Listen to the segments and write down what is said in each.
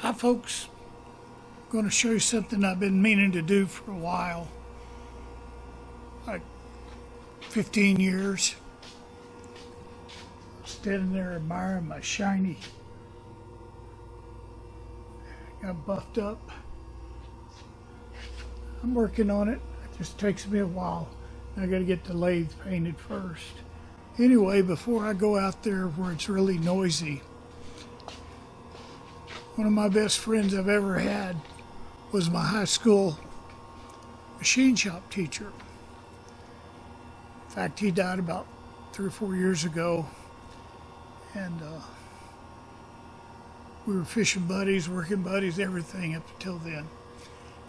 Hi folks, going to show you something I've been meaning to do for a while, like 15 years. Standing there admiring my shiny, got buffed up. I'm working on it. It just takes me a while. I got to get the lathe painted first. Anyway, before I go out there where it's really noisy, one of my best friends I've ever had was my high school machine shop teacher. In fact, he died about 3 or 4 years ago, and we were fishing buddies, working buddies, everything up until then.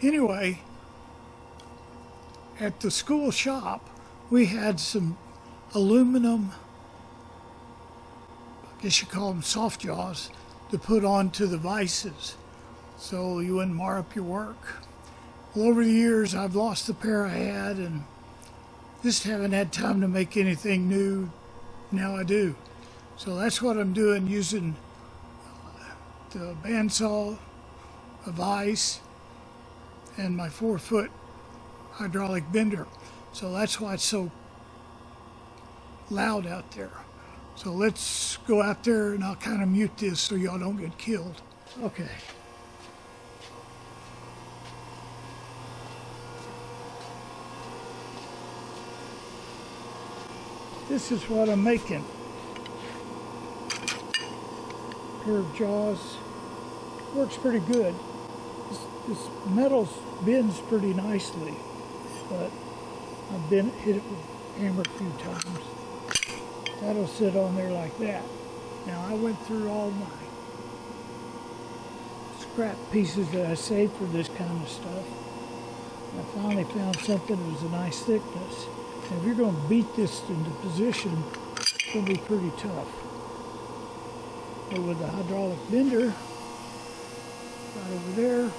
Anyway, at the school shop, we had some aluminum, I guess you call them soft jaws, to put onto the vices so you wouldn't mar up your work. Well, over the years, I've lost the pair I had and just haven't had time to make anything new. Now I do. So that's what I'm doing, using the bandsaw, a vise, and my 4-foot hydraulic bender. So that's why it's so loud out there. So let's go out there and I'll kind of mute this so y'all don't get killed. Okay. This is what I'm making. Pair of jaws. Works pretty good. This metal bends pretty nicely, but I've hit it with a hammer a few times. That'll sit on there like that. Now I went through all my scrap pieces that I saved for this kind of stuff. I finally found something that was a nice thickness. And if you're going to beat this into position, it's going to be pretty tough. But with the hydraulic bender, right over there,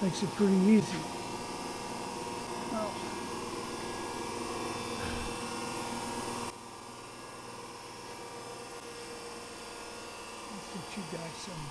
makes it pretty easy. Well, let's get you guys some.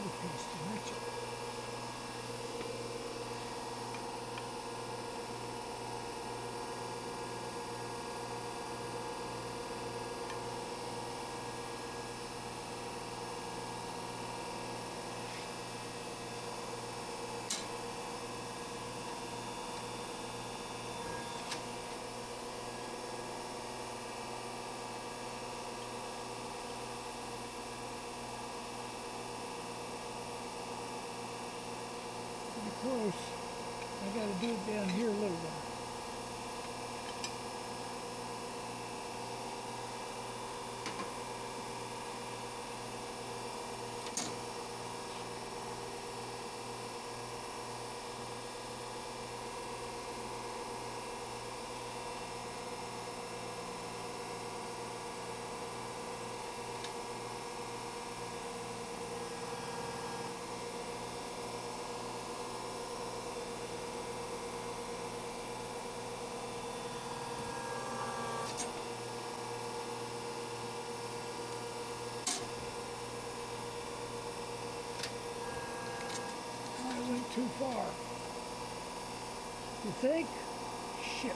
Piece to match it. Close. I got to do it down here a little bit. Too far. You think? Shit.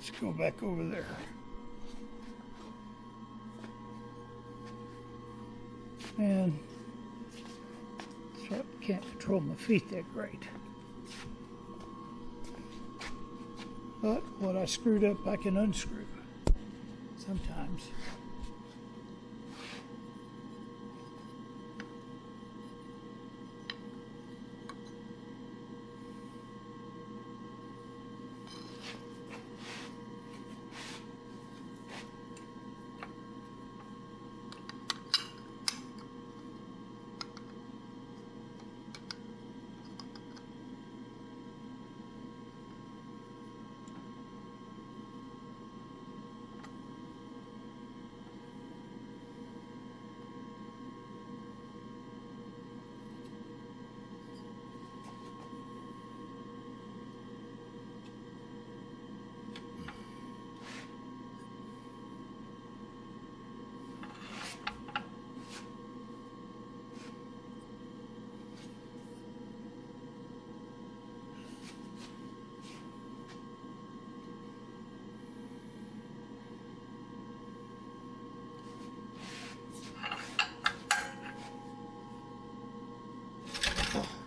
Let's go back over there. And so I can't control my feet that great. But what I screwed up, I can unscrew sometimes.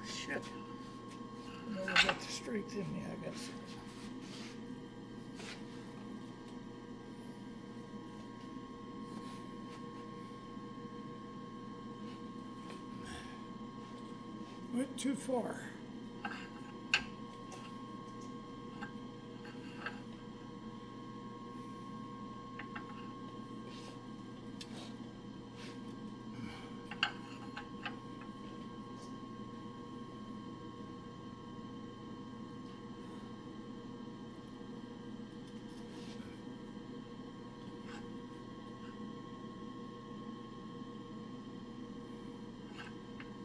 Shit. I never got the strength in me, I guess. Went too far.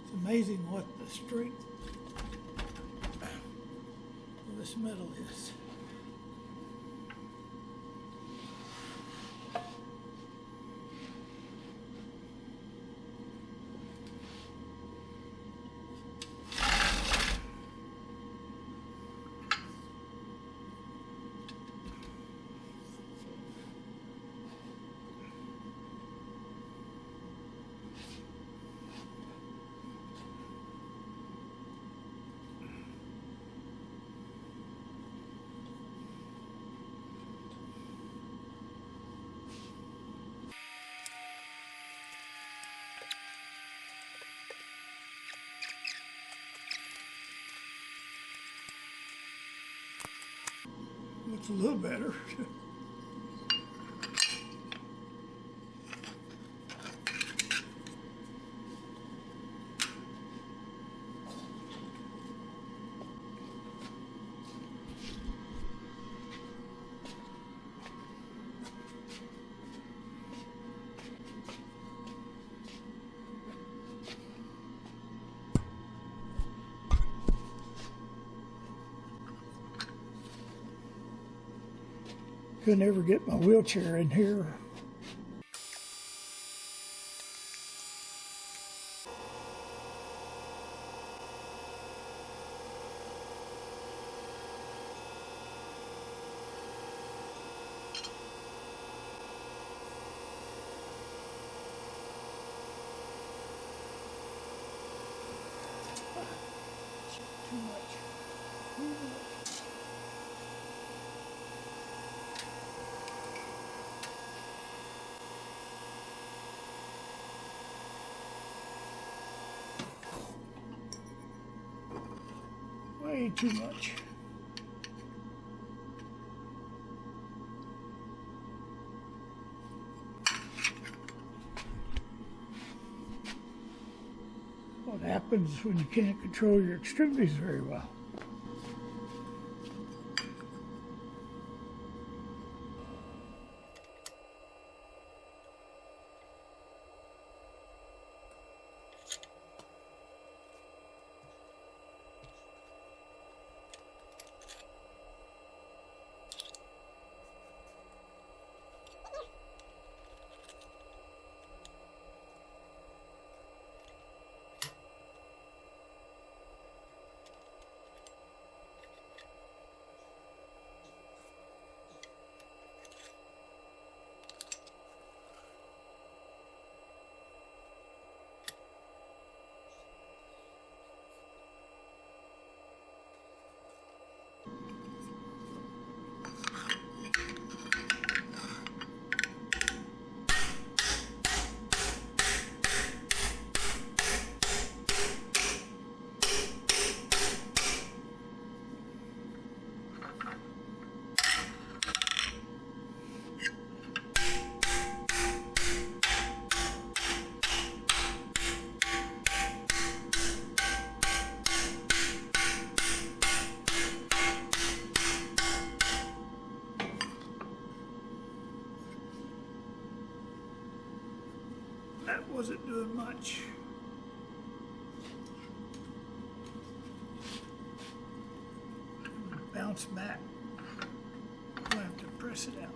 It's amazing what the strength of this metal is. Looks a little better. Couldn't ever get my wheelchair in here. Too much. Too much. Way too much. What happens when you can't control your extremities very well? That wasn't doing much. Bounce back. I'll have to press it out.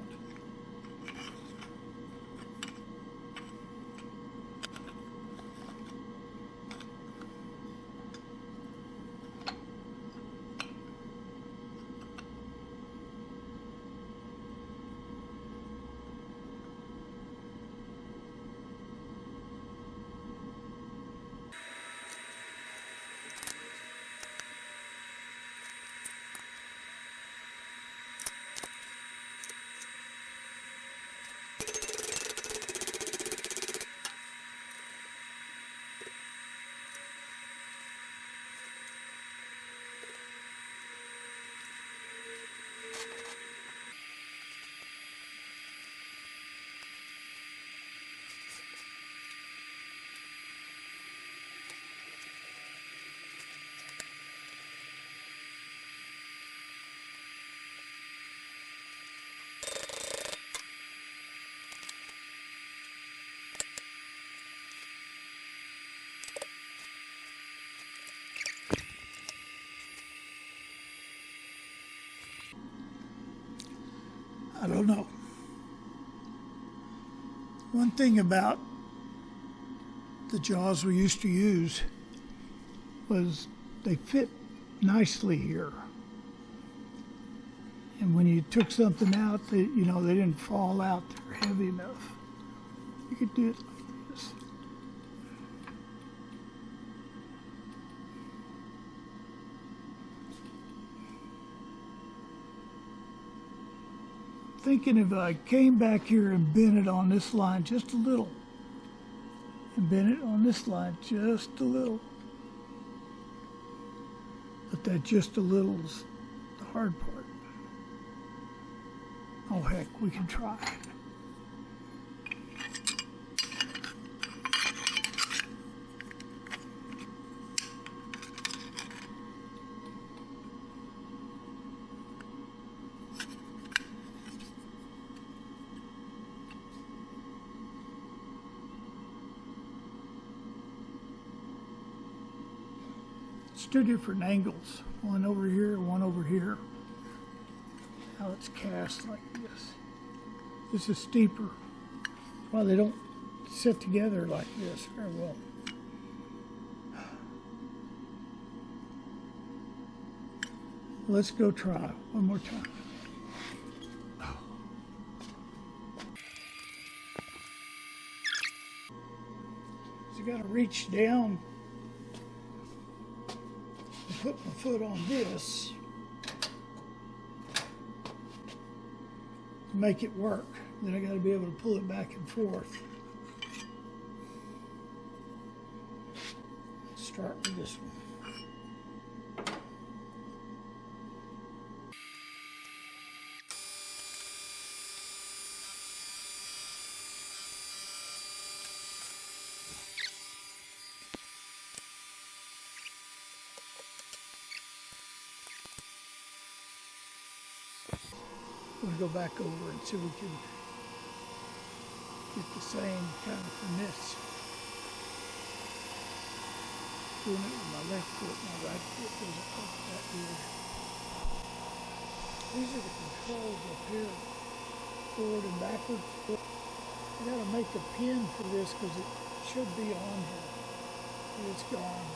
I don't know. One thing about the jaws we used to use was they fit nicely here. And when you took something out, they didn't fall out. They're heavy enough. You could do it like this. Thinking if I came back here and bent it on this line just a little, and bent it on this line just a little, but that just a little's the hard part. Oh heck, we can try. It's two different angles, one over here, one over here. Now it's cast like this. This is steeper. That's why they don't sit together like this very well. Let's go try one more time. So you gotta reach down and put my foot on this to make it work. Then I gotta be able to pull it back and forth. Let's start with this one. We'll go back over and see if we can get the same kind of finesse. Doing it with my left foot, my right foot doesn't look that good. These are the controls up here, forward and backwards. I gotta make a pin for this because it should be on here. But it's gone.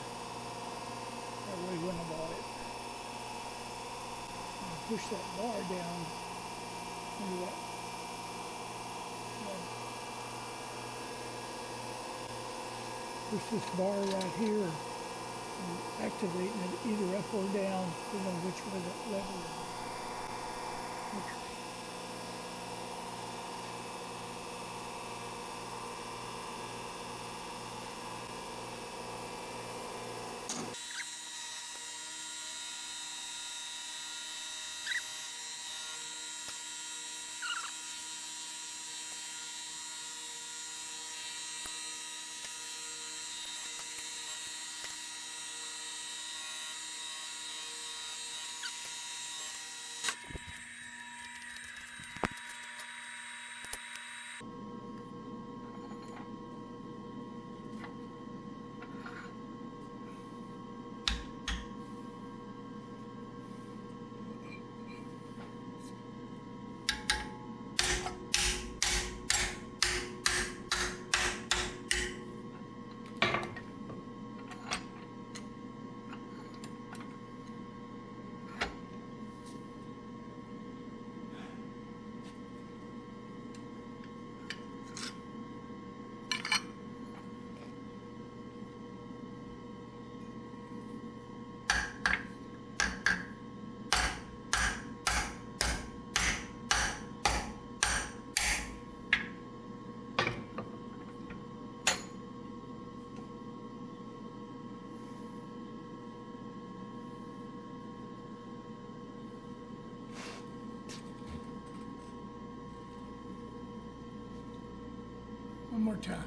That way when I bought it. I push that bar down. Into that. Push this bar right here and activating it either up or down, depending on which way that lever is. Okay. more time.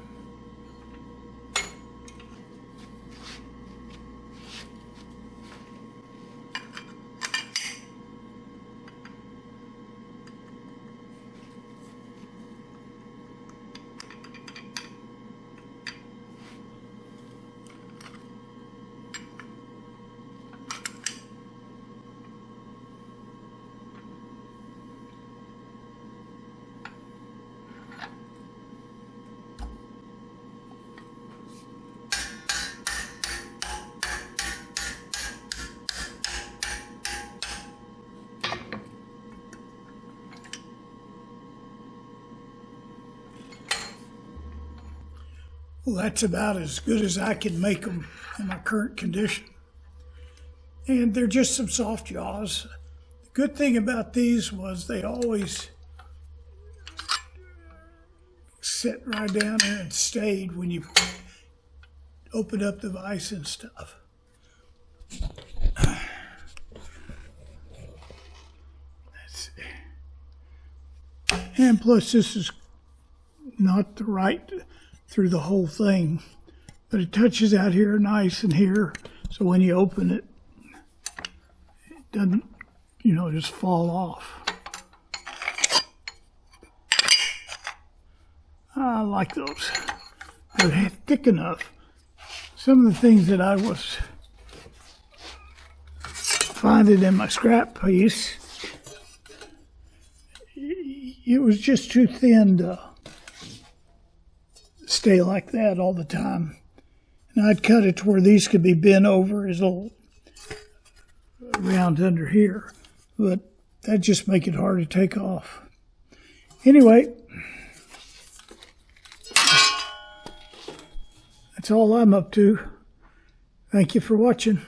Well, that's about as good as I can make them in my current condition. And they're just some soft jaws. The good thing about these was they always sit right down there and stayed when you opened up the vise and stuff. Let's see. And plus this is not the right through the whole thing, but it touches out here nice and here, so when you open it, it doesn't, just fall off. I like those. They're thick enough. Some of the things that I was finding in my scrap piece, it was just too thin to stay like that all the time. And I'd cut it to where these could be bent over as a little round under here, but that'd just make it hard to take off. Anyway, that's all I'm up to. Thank you for watching.